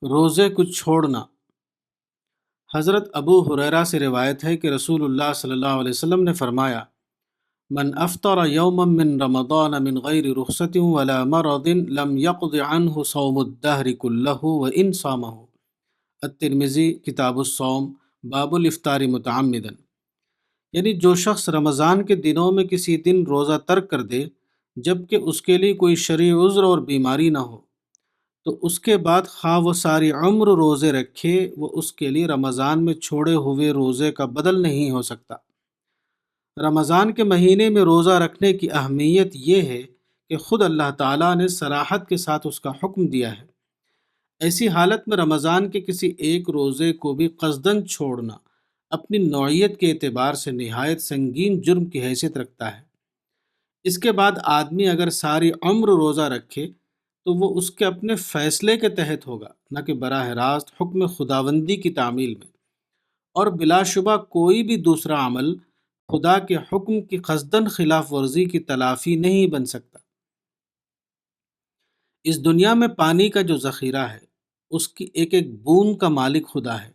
روزے کو چھوڑنا۔ حضرت ابو ہریرہ سے روایت ہے کہ رسول اللہ صلی اللہ علیہ وسلم نے فرمایا: من افطر یوما من رمضان من غیر رخصت ولا مرض لم يقض عنه صوم الدہر كله وان صامه۔ الترمذی کتاب الصوم باب الافطار متعمدا، یعنی جو شخص رمضان کے دنوں میں کسی دن روزہ ترک کر دے جبکہ اس کے لیے کوئی شرعی عذر اور بیماری نہ ہو، تو اس کے بعد خواہ وہ ساری عمر روزے رکھے، وہ اس کے لیے رمضان میں چھوڑے ہوئے روزے کا بدل نہیں ہو سکتا۔ رمضان کے مہینے میں روزہ رکھنے کی اہمیت یہ ہے کہ خود اللہ تعالیٰ نے صراحت کے ساتھ اس کا حکم دیا ہے۔ ایسی حالت میں رمضان کے کسی ایک روزے کو بھی قصداً چھوڑنا اپنی نوعیت کے اعتبار سے نہایت سنگین جرم کی حیثیت رکھتا ہے۔ اس کے بعد آدمی اگر ساری عمر روزہ رکھے تو وہ اس کے اپنے فیصلے کے تحت ہوگا، نہ کہ براہ راست حکم خداوندی کی تعمیل میں، اور بلا شبہ کوئی بھی دوسرا عمل خدا کے حکم کی قصداً خلاف ورزی کی تلافی نہیں بن سکتا۔ اس دنیا میں پانی کا جو ذخیرہ ہے اس کی ایک ایک بوند کا مالک خدا ہے۔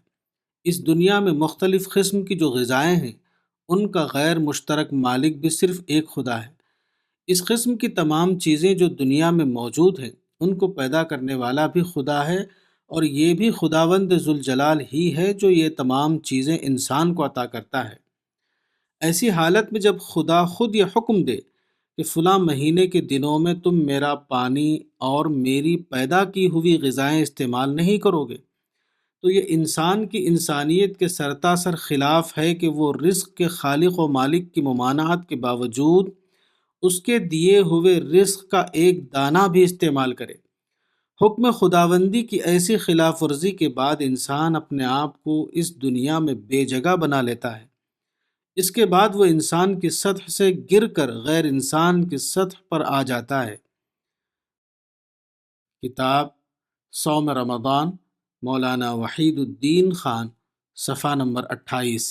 اس دنیا میں مختلف قسم کی جو غذائیں ہیں ان کا غیر مشترک مالک بھی صرف ایک خدا ہے۔ اس قسم کی تمام چیزیں جو دنیا میں موجود ہیں ان کو پیدا کرنے والا بھی خدا ہے، اور یہ بھی خداوند ذوالجلال ہی ہے جو یہ تمام چیزیں انسان کو عطا کرتا ہے۔ ایسی حالت میں جب خدا خود یہ حکم دے کہ فلاں مہینے کے دنوں میں تم میرا پانی اور میری پیدا کی ہوئی غذائیں استعمال نہیں کرو گے، تو یہ انسان کی انسانیت کے سرتاسر خلاف ہے کہ وہ رزق کے خالق و مالک کی ممانعت کے باوجود اس کے دیے ہوئے رزق کا ایک دانہ بھی استعمال کرے۔ حکم خداوندی کی ایسی خلاف ورزی کے بعد انسان اپنے آپ کو اس دنیا میں بے جگہ بنا لیتا ہے۔ اس کے بعد وہ انسان کی سطح سے گر کر غیر انسان کی سطح پر آ جاتا ہے۔ کتاب صوم رمضان، مولانا وحید الدین خان، صفحہ نمبر 28۔